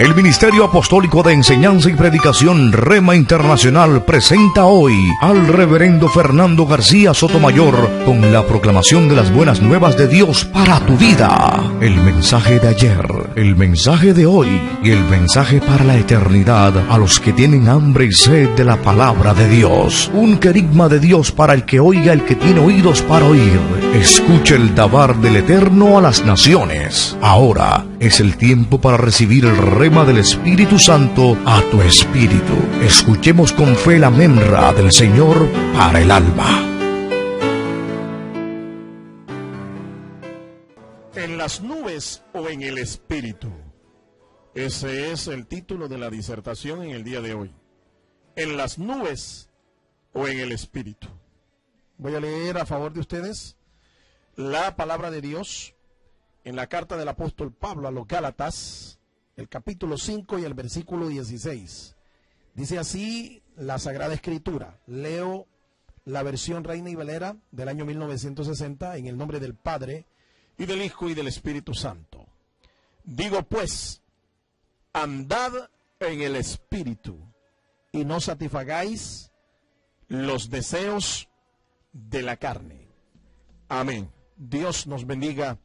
El Ministerio Apostólico de Enseñanza y Predicación Rema Internacional presenta hoy al Reverendo Fernando García Sotomayor con la proclamación de las buenas nuevas de Dios para tu vida. El mensaje de ayer, el mensaje de hoy y el mensaje para la eternidad a los que tienen hambre y sed de la palabra de Dios. Un querigma de Dios para el que oiga, el que tiene oídos para oír. Escuche el dabar del Eterno a las naciones. Ahora es el tiempo para recibir el rema del Espíritu Santo a tu espíritu. Escuchemos con fe la memra del Señor para el alma. En las nubes o en el Espíritu. Ese es el título de la disertación en el día de hoy. En las nubes o en el Espíritu. Voy a leer a favor de ustedes la palabra de Dios en la carta del apóstol Pablo a los Gálatas, el capítulo 5 y el versículo 16. Dice así la Sagrada Escritura. Leo la versión Reina y Valera del año 1960 en el nombre del Padre, y del Hijo y del Espíritu Santo. Digo pues, andad en el Espíritu, y no satisfagáis los deseos de la carne. Amén. Dios nos bendiga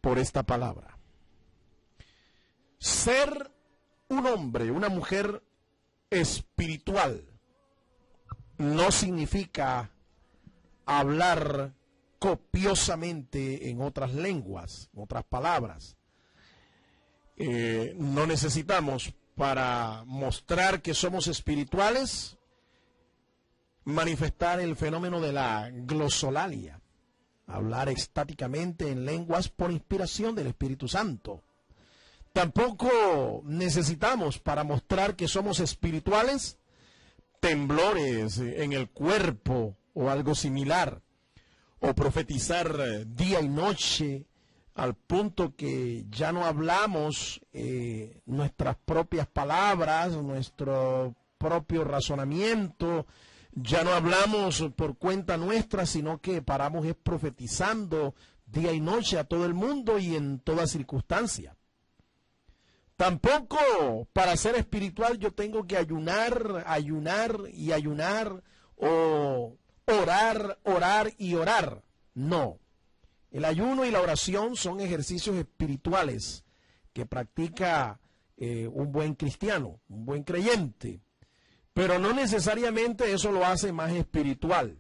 por esta palabra. Ser un hombre, una mujer espiritual no significa hablar copiosamente en otras lenguas, en otras palabras. No necesitamos, para mostrar que somos espirituales, manifestar el fenómeno de la glosolalia, hablar estáticamente en lenguas por inspiración del Espíritu Santo. Tampoco necesitamos, para mostrar que somos espirituales, temblores en el cuerpo o algo similar, o profetizar día y noche al punto que ya no hablamos nuestras propias palabras, nuestro propio razonamiento, ya no hablamos por cuenta nuestra, sino que paramos profetizando día y noche a todo el mundo y en toda circunstancia. Tampoco para ser espiritual yo tengo que ayunar y ayunar, o orar y orar. No. El ayuno y la oración son ejercicios espirituales que practica un buen cristiano, un buen creyente. Pero no necesariamente eso lo hace más espiritual.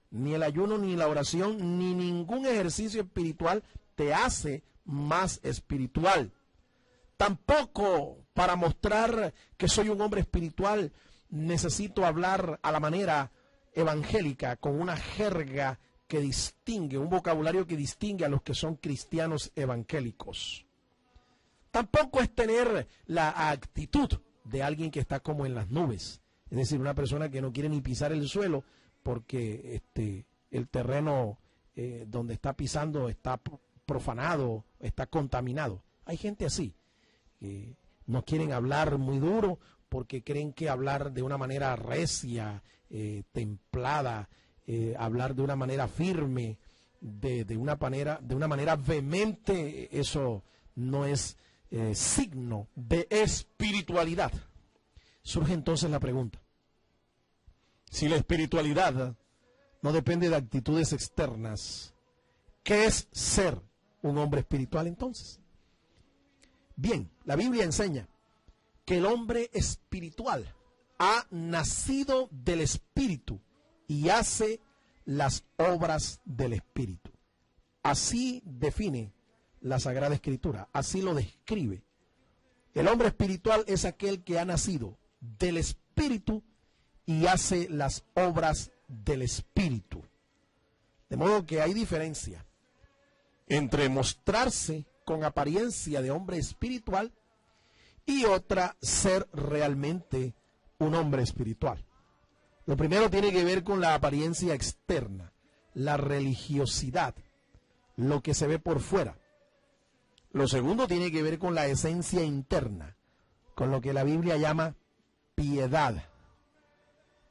Ni el ayuno, ni la oración, ni ningún ejercicio espiritual te hace más espiritual. Tampoco para mostrar que soy un hombre espiritual necesito hablar a la manera evangélica, con una jerga que distingue, un vocabulario que distingue a los que son cristianos evangélicos. Tampoco es tener la actitud de alguien que está como en las nubes, es decir, una persona que no quiere ni pisar el suelo porque el terreno donde está pisando está profanado, está contaminado. Hay gente así, no quieren hablar muy duro porque creen que hablar de una manera recia, templada, hablar de una manera firme, de una manera vehemente, eso no es signo de espiritualidad. Surge entonces la pregunta: si la espiritualidad no depende de actitudes externas, ¿qué es ser un hombre espiritual entonces? Bien, la Biblia enseña que el hombre espiritual ha nacido del Espíritu y hace las obras del Espíritu. Así define la Sagrada Escritura, así lo describe. El hombre espiritual es aquel que ha nacido del Espíritu y hace las obras del Espíritu. De modo que hay diferencia entre mostrarse con apariencia de hombre espiritual y otra, ser realmente un hombre espiritual. Lo primero tiene que ver con la apariencia externa, la religiosidad, lo que se ve por fuera. Lo segundo tiene que ver con la esencia interna, con lo que la Biblia llama piedad.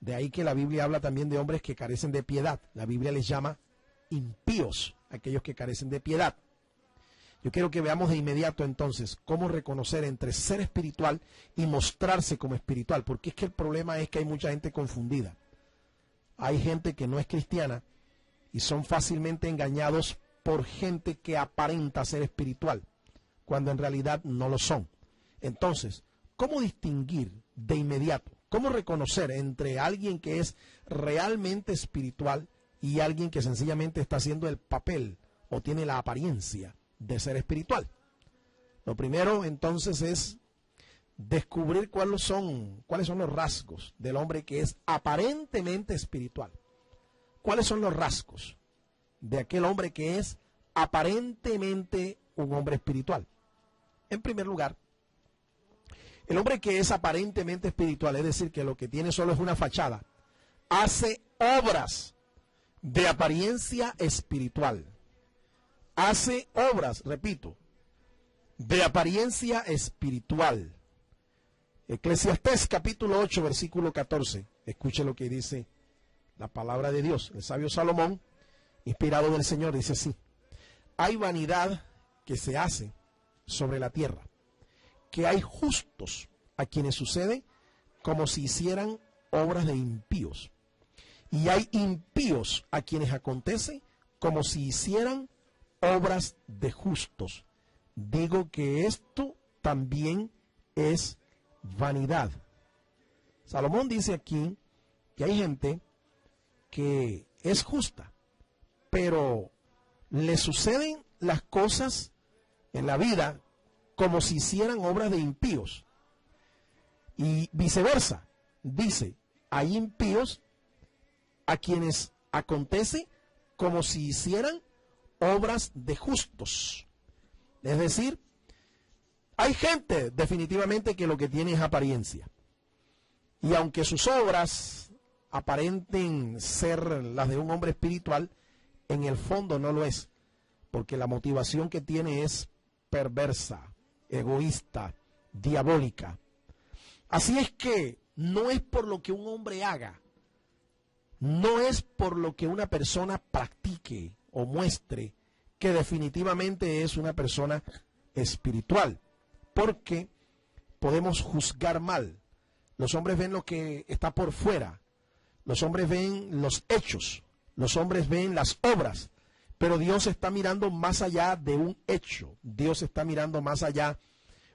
De ahí que la Biblia habla también de hombres que carecen de piedad. La Biblia les llama impíos, aquellos que carecen de piedad. Yo quiero que veamos de inmediato entonces cómo reconocer entre ser espiritual y mostrarse como espiritual, porque es que el problema es que hay mucha gente confundida. Hay gente que no es cristiana y son fácilmente engañados por gente que aparenta ser espiritual, cuando en realidad no lo son. Entonces, ¿cómo distinguir de inmediato? ¿Cómo reconocer entre alguien que es realmente espiritual y alguien que sencillamente está haciendo el papel o tiene la apariencia de ser espiritual? Lo primero entonces es descubrir cuáles son los rasgos del hombre que es aparentemente espiritual. ¿Cuáles son los rasgos de aquel hombre que es aparentemente un hombre espiritual? En primer lugar, el hombre que es aparentemente espiritual, es decir, que lo que tiene solo es una fachada, hace obras de apariencia espiritual. Hace obras, repito, de apariencia espiritual. Eclesiastés capítulo 8, versículo 14. Escuche lo que dice la palabra de Dios. El sabio Salomón, inspirado del Señor, dice así: hay vanidad que se hace sobre la tierra, que hay justos a quienes sucede como si hicieran obras de impíos, y hay impíos a quienes acontece como si hicieran obras de justos. Digo que esto también es vanidad. Salomón dice aquí que hay gente que es justa, pero le suceden las cosas en la vida como si hicieran obras de impíos. Y viceversa, dice, hay impíos a quienes acontece como si hicieran obras de justos. Es decir, hay gente definitivamente que lo que tiene es apariencia. Y aunque sus obras aparenten ser las de un hombre espiritual, en el fondo no lo es, porque la motivación que tiene es perversa, egoísta, diabólica. Así es que no es por lo que un hombre haga, no es por lo que una persona practique o muestre que definitivamente es una persona espiritual, porque podemos juzgar mal. Los hombres ven lo que está por fuera, los hombres ven los hechos, los hombres ven las obras, pero Dios está mirando más allá de un hecho, Dios está mirando más allá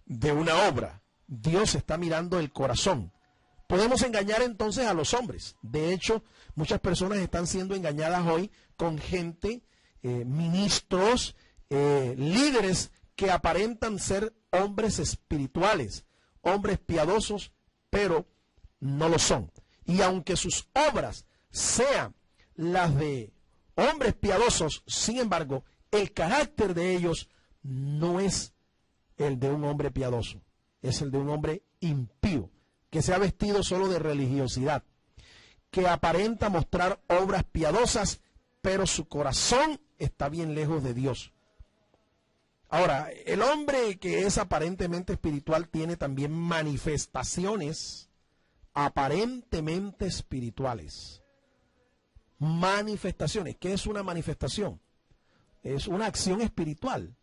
de una obra, Dios está mirando el corazón. Podemos engañar entonces a los hombres. De hecho, muchas personas están siendo engañadas hoy con gente, ministros, líderes que aparentan ser hombres espirituales, hombres piadosos, pero no lo son. Y aunque sus obras sean las de hombres piadosos, sin embargo, el carácter de ellos no es el de un hombre piadoso, es el de un hombre impío, que se ha vestido solo de religiosidad, que aparenta mostrar obras piadosas, pero su corazón está bien lejos de Dios. Ahora, el hombre que es aparentemente espiritual tiene también manifestaciones aparentemente espirituales. Manifestaciones. ¿Qué es una manifestación? Es una acción espiritual,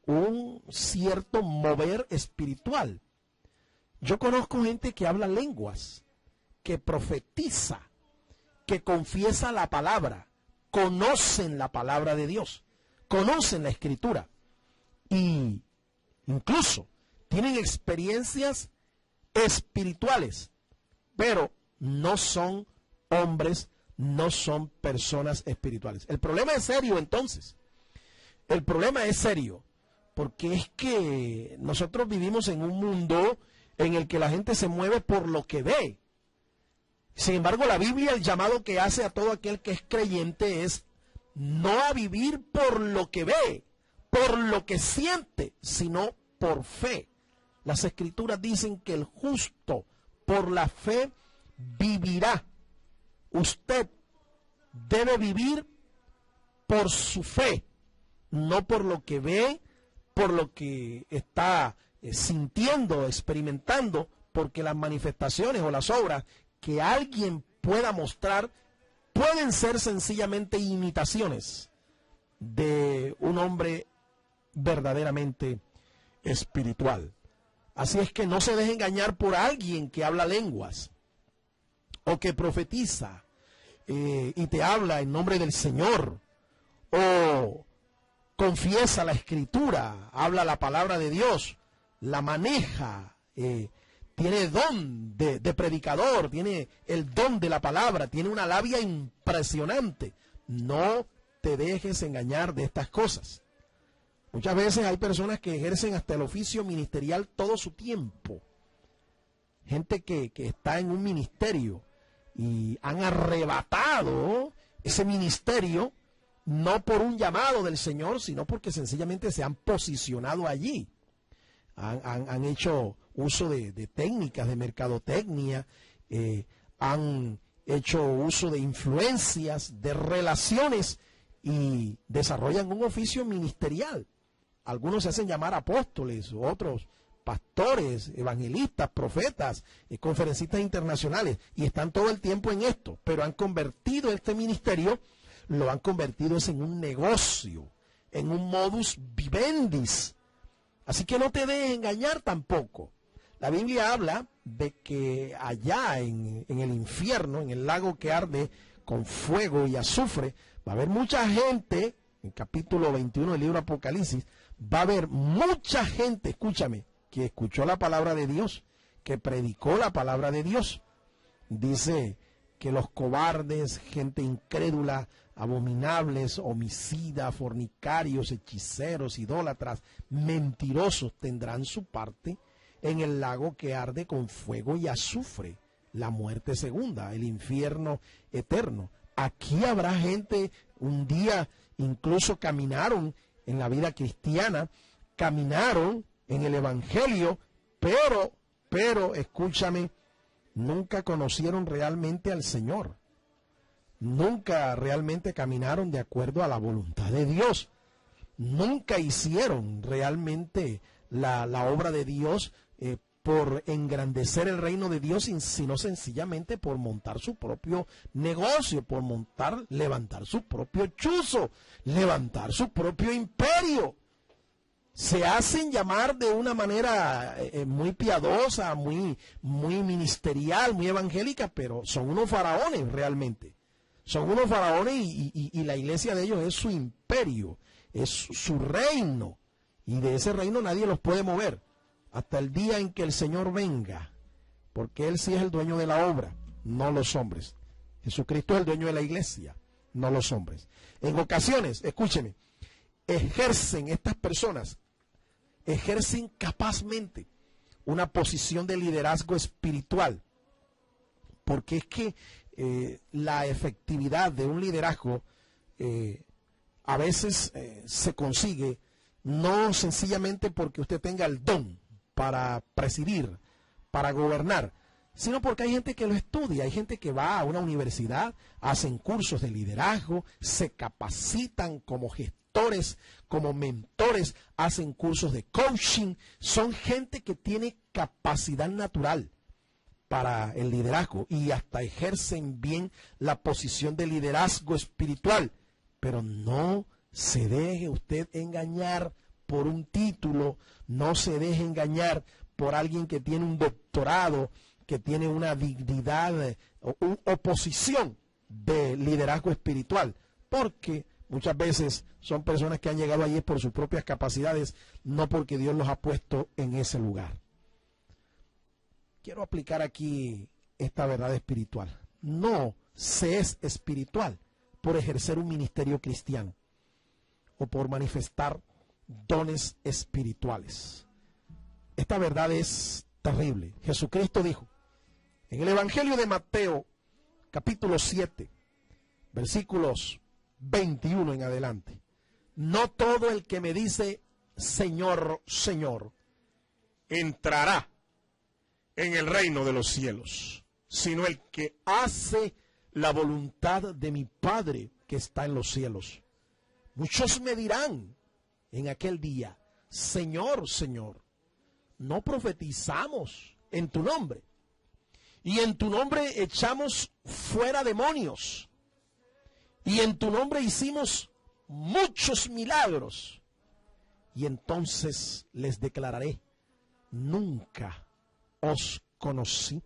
un cierto mover espiritual. Yo conozco gente que habla lenguas, que profetiza, que confiesa la palabra, conocen la palabra de Dios, conocen la escritura y incluso tienen experiencias espirituales, pero no son hombres, no son personas espirituales. El problema es serio entonces. El problema es serio porque es que nosotros vivimos en un mundo en el que la gente se mueve por lo que ve. Sin embargo, la Biblia, el llamado que hace a todo aquel que es creyente es no a vivir por lo que ve, por lo que siente, sino por fe. Las Escrituras dicen que el justo por la fe vivirá. Usted debe vivir por su fe, no por lo que ve, por lo que está sintiendo, experimentando, porque las manifestaciones o las obras que alguien pueda mostrar pueden ser sencillamente imitaciones de un hombre verdaderamente espiritual. Así es que no se deje engañar por alguien que habla lenguas o que profetiza y te habla en nombre del Señor, o confiesa la Escritura, habla la palabra de Dios, la maneja, tiene don de predicador, tiene el don de la palabra, tiene una labia impresionante. No te dejes engañar de estas cosas. Muchas veces hay personas que ejercen hasta el oficio ministerial todo su tiempo. Gente que está en un ministerio y han arrebatado ese ministerio no por un llamado del Señor, sino porque sencillamente se han posicionado allí. Han hecho uso de técnicas de mercadotecnia, han hecho uso de influencias, de relaciones y desarrollan un oficio ministerial. Algunos se hacen llamar apóstoles, otros pastores, evangelistas, profetas, conferencistas internacionales, y están todo el tiempo en esto, pero han convertido este ministerio, lo han convertido en un negocio, en un modus vivendi. Así que no te dejes engañar tampoco. La Biblia habla de que allá en el infierno, en el lago que arde con fuego y azufre, va a haber mucha gente, en capítulo 21 del libro Apocalipsis, va a haber mucha gente, escúchame, que escuchó la palabra de Dios, que predicó la palabra de Dios. Dice que los cobardes, gente incrédula, abominables, homicidas, fornicarios, hechiceros, idólatras, mentirosos tendrán su parte en el lago que arde con fuego y azufre, la muerte segunda, el infierno eterno. Aquí habrá gente, un día incluso caminaron en la vida cristiana, caminaron en el evangelio, pero escúchame, nunca conocieron realmente al Señor. Nunca realmente caminaron de acuerdo a la voluntad de Dios. Nunca hicieron realmente la obra de Dios por engrandecer el reino de Dios, sino sencillamente por montar su propio negocio, por levantar su propio chuzo, levantar su propio imperio. Se hacen llamar de una manera muy piadosa, muy ministerial, muy evangélica, pero son unos faraones realmente. Son unos faraones y la iglesia de ellos es su imperio, es su reino. Y de ese reino nadie los puede mover hasta el día en que el Señor venga, porque Él sí es el dueño de la obra, no los hombres. Jesucristo es el dueño de la iglesia, no los hombres. En ocasiones, escúcheme, estas personas ejercen capazmente una posición de liderazgo espiritual, porque es que la efectividad de un liderazgo a veces se consigue no sencillamente porque usted tenga el don para presidir, para gobernar, sino porque hay gente que lo estudia, hay gente que va a una universidad, hacen cursos de liderazgo, se capacitan como gestores, como mentores, hacen cursos de coaching, son gente que tiene capacidad natural para el liderazgo y hasta ejercen bien la posición de liderazgo espiritual, pero no se deje usted engañar por un título, no se deje engañar por alguien que tiene un doctorado, que tiene una dignidad o posición de liderazgo espiritual, porque muchas veces son personas que han llegado allí por sus propias capacidades, no porque Dios los ha puesto en ese lugar. Quiero aplicar aquí esta verdad espiritual. No se es espiritual por ejercer un ministerio cristiano o por manifestar dones espirituales. Esta verdad es terrible. Jesucristo dijo en el Evangelio de Mateo, capítulo 7, versículos 21 en adelante: no todo el que me dice Señor, Señor, entrará en el reino de los cielos, sino el que hace la voluntad de mi Padre que está en los cielos. Muchos me dirán en aquel día: Señor, Señor, no profetizamos en tu nombre, y en tu nombre echamos fuera demonios, y en tu nombre hicimos muchos milagros. Y entonces les declararé, nunca os conocí,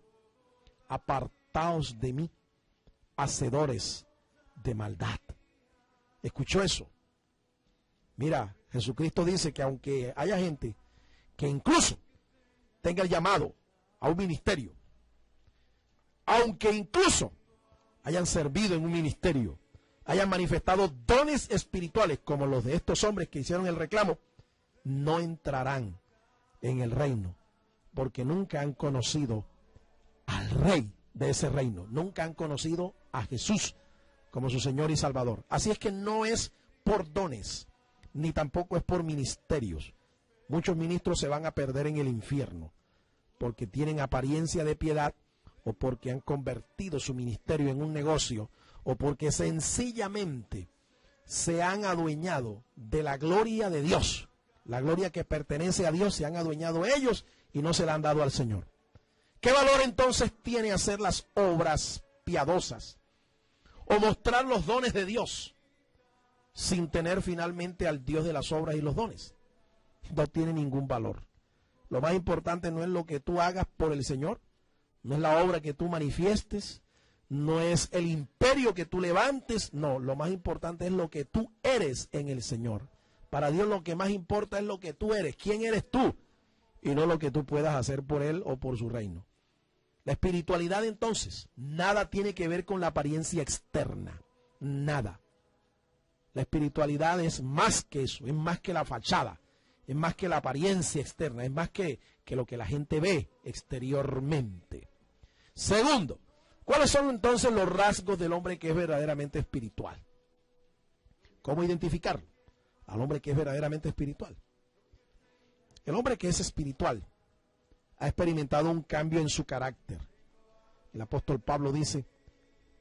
apartaos de mí, hacedores de maldad. ¿Escuchó eso? Mira, Jesucristo dice que aunque haya gente que incluso tenga el llamado a un ministerio, aunque incluso hayan servido en un ministerio, hayan manifestado dones espirituales como los de estos hombres que hicieron el reclamo, no entrarán en el reino, porque nunca han conocido al Rey de ese reino, nunca han conocido a Jesús como su Señor y Salvador. Así es que no es por dones, ni tampoco es por ministerios. Muchos ministros se van a perder en el infierno, porque tienen apariencia de piedad, o porque han convertido su ministerio en un negocio, o porque sencillamente se han adueñado de la gloria de Dios. La gloria que pertenece a Dios se han adueñado ellos y no se la han dado al Señor. ¿Qué valor entonces tiene hacer las obras piadosas o mostrar los dones de Dios sin tener finalmente al Dios de las obras y los dones? No tiene ningún valor. Lo más importante no es lo que tú hagas por el Señor, no es la obra que tú manifiestes, no es el imperio que tú levantes, no, lo más importante es lo que tú eres en el Señor. Para Dios lo que más importa es lo que tú eres, quién eres tú, y no lo que tú puedas hacer por Él o por su reino. La espiritualidad entonces, nada tiene que ver con la apariencia externa, nada. La espiritualidad es más que eso, es más que la fachada, es más que la apariencia externa, es más que lo que la gente ve exteriormente. Segundo, ¿cuáles son entonces los rasgos del hombre que es verdaderamente espiritual? ¿Cómo identificarlo? Al hombre que es verdaderamente espiritual. El hombre que es espiritual ha experimentado un cambio en su carácter. El apóstol Pablo dice,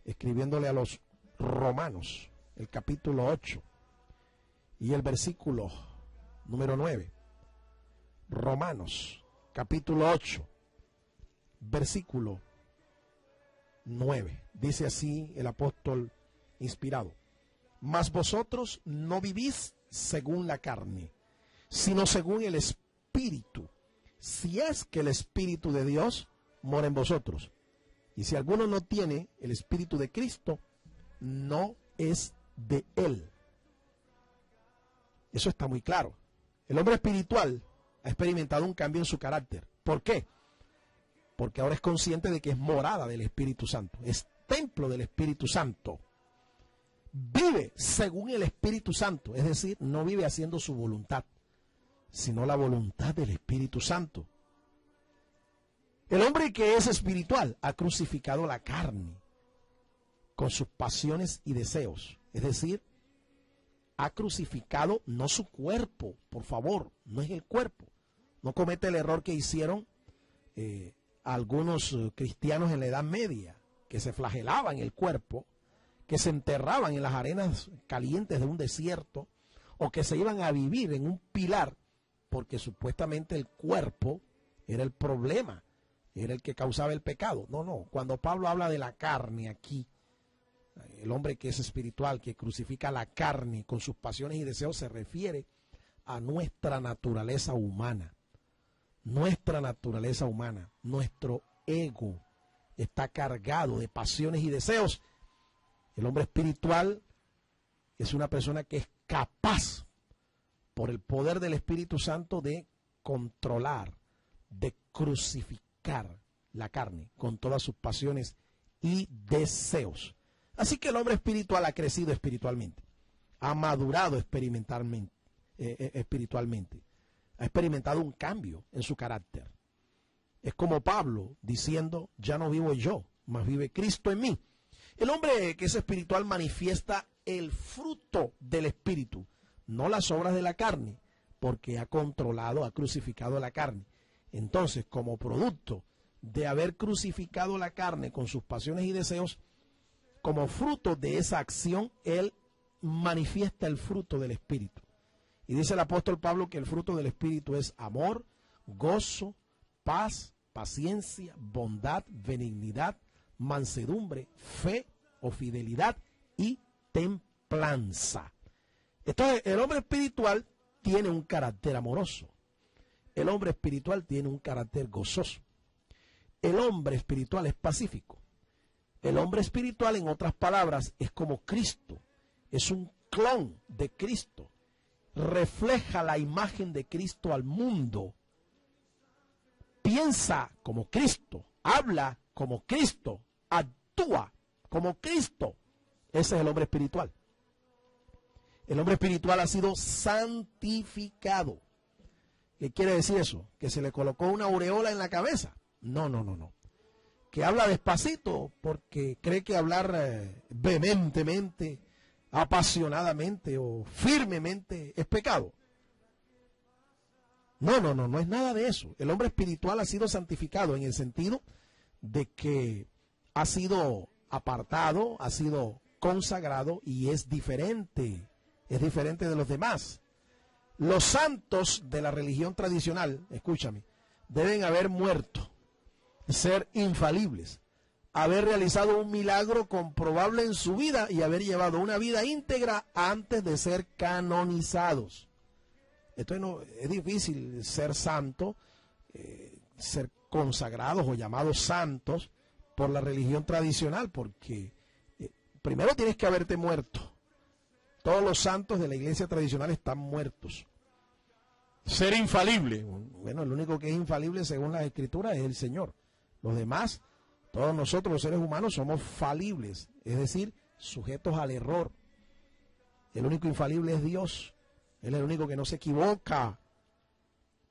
escribiéndole a los Romanos, el capítulo 8 y el versículo número 9. Romanos, capítulo 8, versículo 9. Dice así el apóstol inspirado. Mas vosotros no vivís según la carne, sino según el Espíritu, si es que el Espíritu de Dios mora en vosotros. Y si alguno no tiene el Espíritu de Cristo, no es de Él. Eso está muy claro. El hombre espiritual ha experimentado un cambio en su carácter. ¿Por qué? Porque ahora es consciente de que es morada del Espíritu Santo, es templo del Espíritu Santo. Vive según el Espíritu Santo, es decir, no vive haciendo su voluntad, sino la voluntad del Espíritu Santo. El hombre que es espiritual ha crucificado la carne con sus pasiones y deseos, es decir, ha crucificado no su cuerpo, por favor, no es el cuerpo. No comete el error que hicieron algunos cristianos en la Edad Media, que se flagelaban el cuerpo, que se enterraban en las arenas calientes de un desierto, o que se iban a vivir en un pilar, porque supuestamente el cuerpo era el problema, era el que causaba el pecado. No, no, cuando Pablo habla de la carne aquí, el hombre que es espiritual, que crucifica la carne con sus pasiones y deseos, se refiere a nuestra naturaleza humana. Nuestra naturaleza humana, nuestro ego está cargado de pasiones y deseos. El hombre espiritual es una persona que es capaz, por el poder del Espíritu Santo, de controlar, de crucificar la carne con todas sus pasiones y deseos. Así que el hombre espiritual ha crecido espiritualmente, ha madurado espiritualmente, ha experimentado un cambio en su carácter. Es como Pablo diciendo, ya no vivo yo, mas vive Cristo en mí. El hombre que es espiritual manifiesta el fruto del Espíritu, no las obras de la carne, porque ha controlado, ha crucificado la carne. Entonces, como producto de haber crucificado la carne con sus pasiones y deseos, como fruto de esa acción, él manifiesta el fruto del Espíritu. Y dice el apóstol Pablo que el fruto del Espíritu es amor, gozo, paz, paciencia, bondad, benignidad, mansedumbre, fe o fidelidad y templanza. Entonces, el hombre espiritual tiene un carácter amoroso. El hombre espiritual tiene un carácter gozoso. El hombre espiritual es pacífico. El hombre espiritual, en otras palabras, es como Cristo. Es un clon de Cristo. Refleja la imagen de Cristo al mundo. Piensa como Cristo. Habla como Cristo. Actúa como Cristo. Ese es el hombre espiritual. El hombre espiritual ha sido santificado. ¿Qué quiere decir eso? ¿Que se le colocó una aureola en la cabeza? No. Que habla despacito porque cree que hablar vehementemente, apasionadamente o firmemente es pecado. No es nada de eso. El hombre espiritual ha sido santificado en el sentido de que ha sido apartado, ha sido consagrado y es diferente de los demás. Los santos de la religión tradicional, escúchame, deben haber muerto, ser infalibles, haber realizado un milagro comprobable en su vida y haber llevado una vida íntegra antes de ser canonizados. Entonces no, es difícil ser santo, ser consagrados o llamados santos por la religión tradicional, porque primero tienes que haberte muerto. Todos los santos de la iglesia tradicional están muertos. Ser infalible. Bueno, el único que es infalible según las escrituras es el Señor. Los demás, todos nosotros los seres humanos somos falibles, es decir, sujetos al error. El único infalible es Dios. Él es el único que no se equivoca.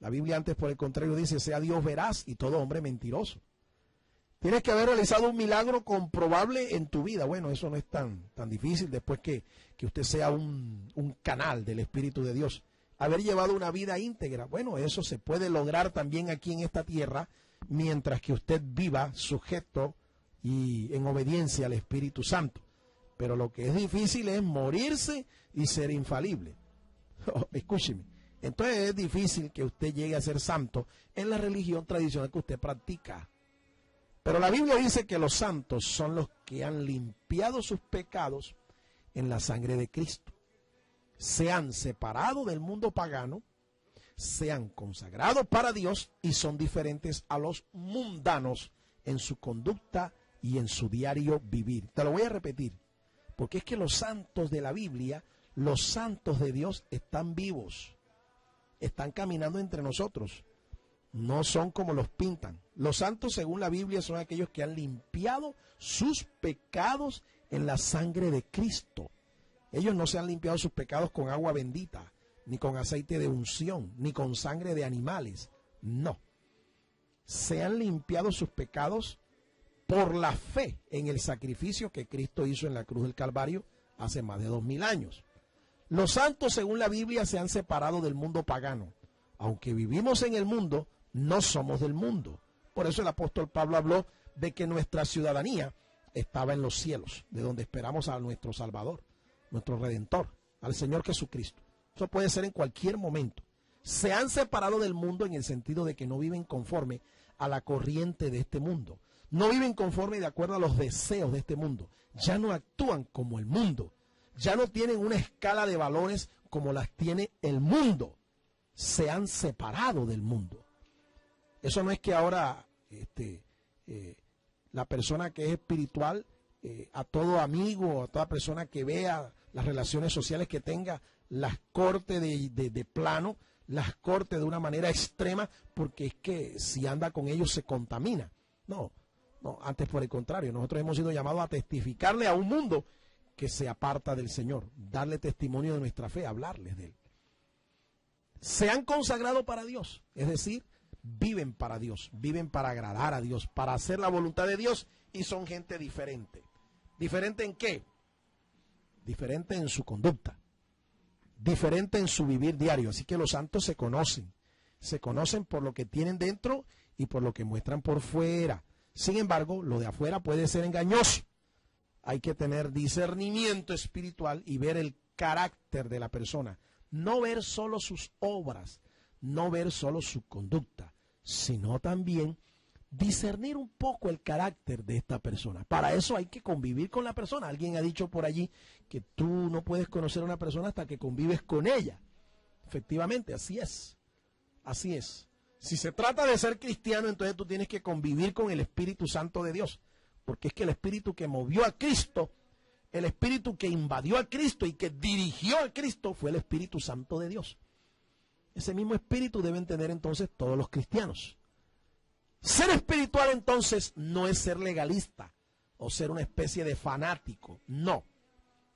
La Biblia antes, por el contrario, dice, sea Dios veraz y todo hombre mentiroso. Tienes que haber realizado un milagro comprobable en tu vida. Bueno, eso no es tan difícil después que usted sea un canal del Espíritu de Dios. Haber llevado una vida íntegra. Bueno, eso se puede lograr también aquí en esta tierra mientras que usted viva sujeto y en obediencia al Espíritu Santo. Pero lo que es difícil es morirse y ser infalible. Escúcheme. Entonces es difícil que usted llegue a ser santo en la religión tradicional que usted practica. Pero la Biblia dice que los santos son los que han limpiado sus pecados en la sangre de Cristo. Se han separado del mundo pagano, se han consagrado para Dios y son diferentes a los mundanos en su conducta y en su diario vivir. Te lo voy a repetir, porque es que los santos de la Biblia, los santos de Dios están vivos, están caminando entre nosotros. No son como los pintan. Los santos, según la Biblia, son aquellos que han limpiado sus pecados en la sangre de Cristo. Ellos no se han limpiado sus pecados con agua bendita, ni con aceite de unción, ni con sangre de animales. No. Se han limpiado sus pecados por la fe en el sacrificio que Cristo hizo en la cruz del Calvario hace más de 2000 años. Los santos, según la Biblia, se han separado del mundo pagano. Aunque vivimos en el mundo, no somos del mundo. Por eso el apóstol Pablo habló de que nuestra ciudadanía estaba en los cielos, de donde esperamos a nuestro Salvador, nuestro Redentor, al Señor Jesucristo. Eso puede ser en cualquier momento. Se han separado del mundo en el sentido de que no viven conforme a la corriente de este mundo. No viven conforme y de acuerdo a los deseos de este mundo. Ya no actúan como el mundo. Ya no tienen una escala de valores como las tiene el mundo. Se han separado del mundo. Eso no es que ahora la persona que es espiritual, a todo amigo, a toda persona que vea las relaciones sociales que tenga, las corte de plano, las corte de una manera extrema, porque es que si anda con ellos se contamina. No, antes por el contrario, nosotros hemos sido llamados a testificarle a un mundo que se aparta del Señor, darle testimonio de nuestra fe, hablarles de Él. Se han consagrado para Dios, es decir, viven para Dios, viven para agradar a Dios, para hacer la voluntad de Dios y son gente diferente. ¿Diferente en qué? Diferente en su conducta, diferente en su vivir diario. Así que los santos se conocen por lo que tienen dentro y por lo que muestran por fuera. Sin embargo, lo de afuera puede ser engañoso. Hay que tener discernimiento espiritual y ver el carácter de la persona. No ver solo sus obras, no ver solo su conducta, sino también discernir un poco el carácter de esta persona. Para eso hay que convivir con la persona. Alguien ha dicho por allí que tú no puedes conocer a una persona hasta que convives con ella. Efectivamente, así es. Así es. Si se trata de ser cristiano, entonces tú tienes que convivir con el Espíritu Santo de Dios. Porque es que el Espíritu que movió a Cristo, el Espíritu que invadió a Cristo y que dirigió a Cristo fue el Espíritu Santo de Dios. Ese mismo Espíritu deben tener entonces todos los cristianos. Ser espiritual entonces no es ser legalista o ser una especie de fanático. No.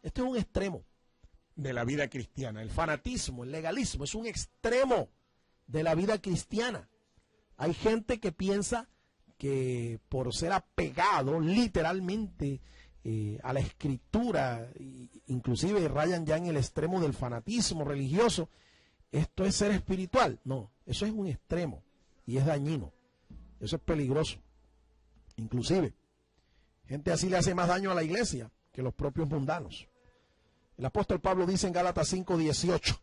Este es un extremo de la vida cristiana. El fanatismo, el legalismo es un extremo de la vida cristiana. Hay gente que piensa que por ser apegado literalmente a la escritura, inclusive rayan ya en el extremo del fanatismo religioso, esto es ser espiritual. No, eso es un extremo y es dañino. Eso es peligroso. Inclusive, gente así le hace más daño a la iglesia que los propios mundanos. El apóstol Pablo dice en Gálatas 5:18,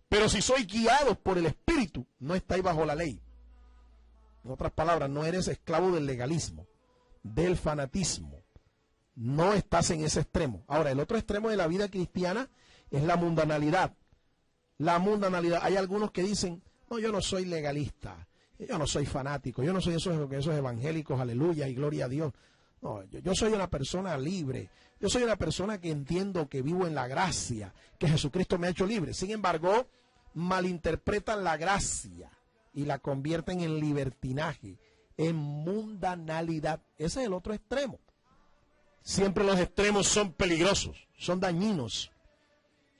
pero si sois guiados por el Espíritu, no estáis bajo la ley. En otras palabras, no eres esclavo del legalismo, del fanatismo. No estás en ese extremo. Ahora, el otro extremo de la vida cristiana es la mundanalidad. La mundanalidad. Hay algunos que dicen, no, yo no soy legalista, yo no soy fanático, yo no soy esos evangélicos, aleluya y gloria a Dios. No, yo soy una persona libre, yo soy una persona que entiendo que vivo en la gracia, que Jesucristo me ha hecho libre. Sin embargo, malinterpretan la gracia y la convierten en libertinaje, en mundanalidad. Ese es el otro extremo. Siempre los extremos son peligrosos, son dañinos,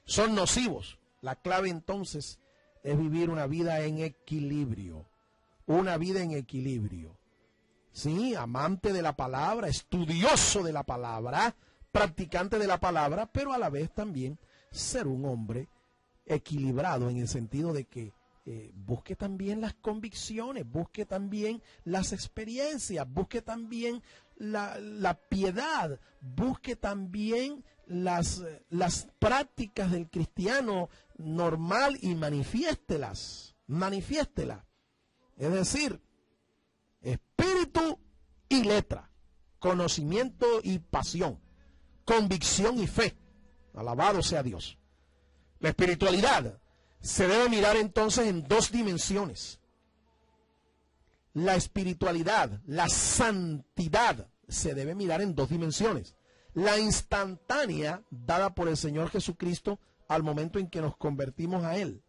son nocivos. La clave entonces es vivir una vida en equilibrio, una vida en equilibrio. Sí, amante de la palabra, estudioso de la palabra, practicante de la palabra, pero a la vez también ser un hombre equilibrado en el sentido de que busque también las convicciones, busque también las experiencias, busque también la piedad, busque también las prácticas del cristiano normal y manifiéstelas. Es decir, espíritu y letra, conocimiento y pasión, convicción y fe. Alabado sea Dios. La espiritualidad se debe mirar entonces en dos dimensiones. La espiritualidad, la santidad, se debe mirar en dos dimensiones. La instantánea dada por el Señor Jesucristo al momento en que nos convertimos a Él.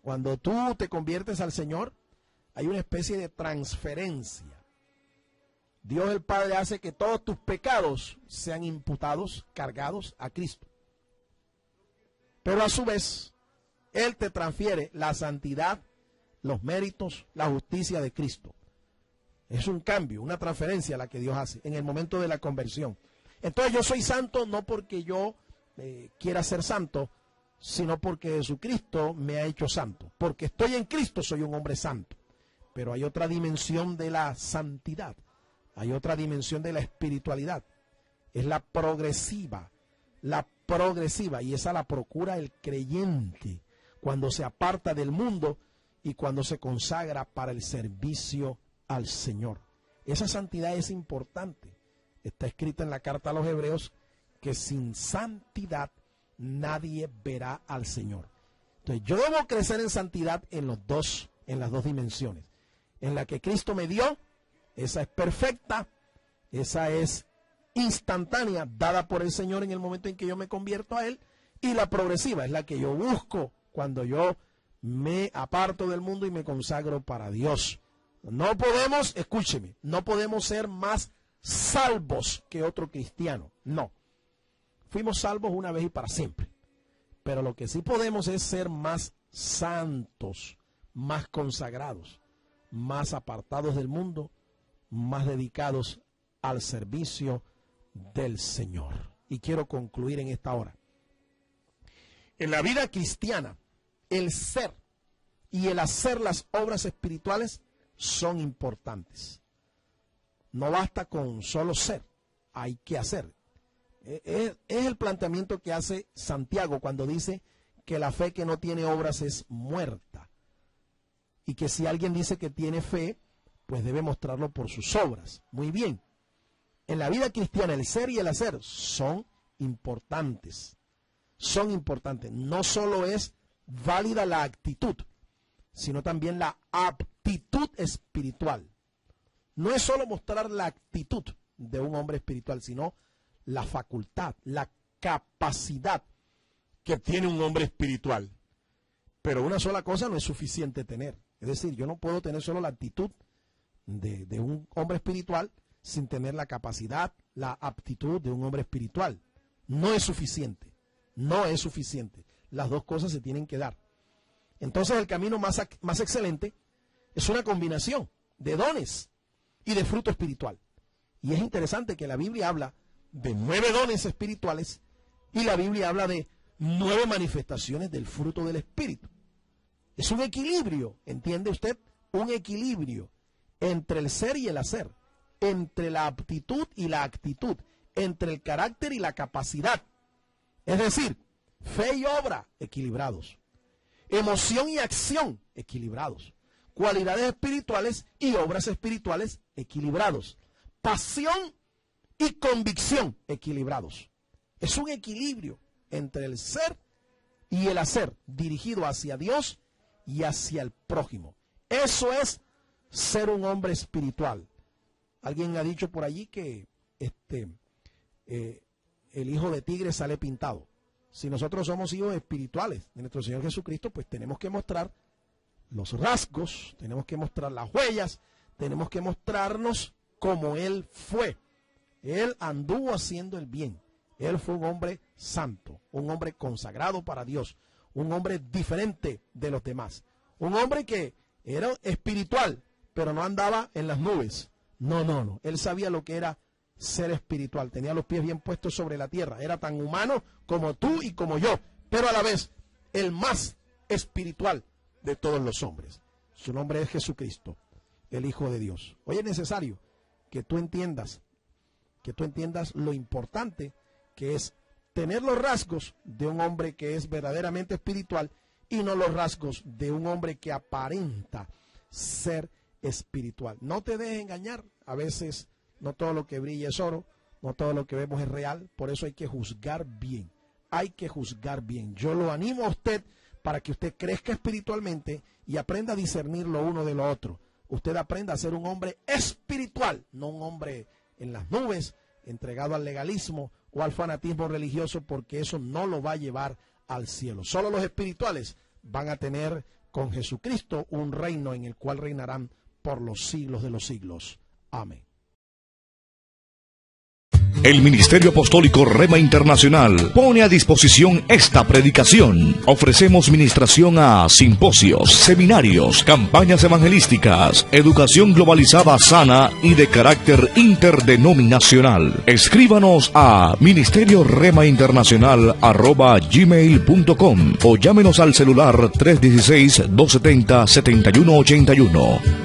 Cuando tú te conviertes al Señor, hay una especie de transferencia. Dios el Padre hace que todos tus pecados sean imputados, cargados a Cristo. Pero a su vez, Él te transfiere la santidad, los méritos, la justicia de Cristo. Es un cambio, una transferencia la que Dios hace en el momento de la conversión. Entonces yo soy santo no porque yo quiera ser santo, sino porque Jesucristo me ha hecho santo. Porque estoy en Cristo, soy un hombre santo. Pero hay otra dimensión de la santidad, hay otra dimensión de la espiritualidad. Es la progresiva, y esa la procura el creyente cuando se aparta del mundo y cuando se consagra para el servicio al Señor. Esa santidad es importante. Está escrita en la carta a los Hebreos que sin santidad nadie verá al Señor. Entonces yo debo crecer en santidad en las dos dimensiones. En la que Cristo me dio, esa es perfecta, esa es instantánea, dada por el Señor en el momento en que yo me convierto a Él, y la progresiva es la que yo busco cuando yo me aparto del mundo y me consagro para Dios. No podemos, escúcheme, no podemos ser más salvos que otro cristiano, no. Fuimos salvos una vez y para siempre, pero lo que sí podemos es ser más santos, más consagrados, más apartados del mundo, más dedicados al servicio del Señor. Y quiero concluir en esta hora. En la vida cristiana, el ser y el hacer las obras espirituales son importantes. No basta con solo ser, hay que hacer. Es el planteamiento que hace Santiago cuando dice que la fe que no tiene obras es muerta. Y que si alguien dice que tiene fe, pues debe mostrarlo por sus obras. Muy bien. En la vida cristiana el ser y el hacer son importantes. Son importantes. No solo es válida la actitud, sino también la aptitud espiritual. No es solo mostrar la actitud de un hombre espiritual, sino la facultad, la capacidad que tiene un hombre espiritual. Pero una sola cosa no es suficiente tener. Es decir, yo no puedo tener solo la actitud de un hombre espiritual sin tener la capacidad, la aptitud de un hombre espiritual. No es suficiente. No es suficiente. Las dos cosas se tienen que dar. Entonces el camino más excelente es una combinación de dones y de fruto espiritual. Y es interesante que la Biblia habla de 9 dones espirituales y la Biblia habla de 9 manifestaciones del fruto del Espíritu. Es un equilibrio, ¿entiende usted? Un equilibrio entre el ser y el hacer, entre la aptitud y la actitud, entre el carácter y la capacidad. Es decir, fe y obra equilibrados, emoción y acción equilibrados, cualidades espirituales y obras espirituales equilibrados, pasión y convicción equilibrados. Es un equilibrio entre el ser y el hacer, dirigido hacia Dios y hacia el prójimo. Eso es ser un hombre espiritual. Alguien ha dicho por allí que el hijo de tigre sale pintado. Si nosotros somos hijos espirituales de nuestro Señor Jesucristo, pues tenemos que mostrar los rasgos, tenemos que mostrar las huellas, tenemos que mostrarnos como Él fue. Él anduvo haciendo el bien. Él fue un hombre santo, un hombre consagrado para Dios, un hombre diferente de los demás, un hombre que era espiritual, pero no andaba en las nubes. No. Él sabía lo que era ser espiritual. Tenía los pies bien puestos sobre la tierra. Era tan humano como tú y como yo, pero a la vez el más espiritual de todos los hombres. Su nombre es Jesucristo, el Hijo de Dios. Hoy es necesario que tú entiendas lo importante que es tener los rasgos de un hombre que es verdaderamente espiritual y no los rasgos de un hombre que aparenta ser espiritual. No te dejes engañar. A veces no todo lo que brilla es oro, no todo lo que vemos es real. Por eso hay que juzgar bien. Hay que juzgar bien. Yo lo animo a usted para que usted crezca espiritualmente y aprenda a discernir lo uno de lo otro. Usted aprenda a ser un hombre espiritual, no un hombre en las nubes, entregado al legalismo o al fanatismo religioso, porque eso no lo va a llevar al cielo. Solo los espirituales van a tener con Jesucristo un reino en el cual reinarán por los siglos de los siglos. Amén. El Ministerio Apostólico Rema Internacional pone a disposición esta predicación. Ofrecemos ministración a simposios, seminarios, campañas evangelísticas, educación globalizada sana y de carácter interdenominacional. Escríbanos a ministerioremainternacional@gmail.com o llámenos al celular 316-270-7181.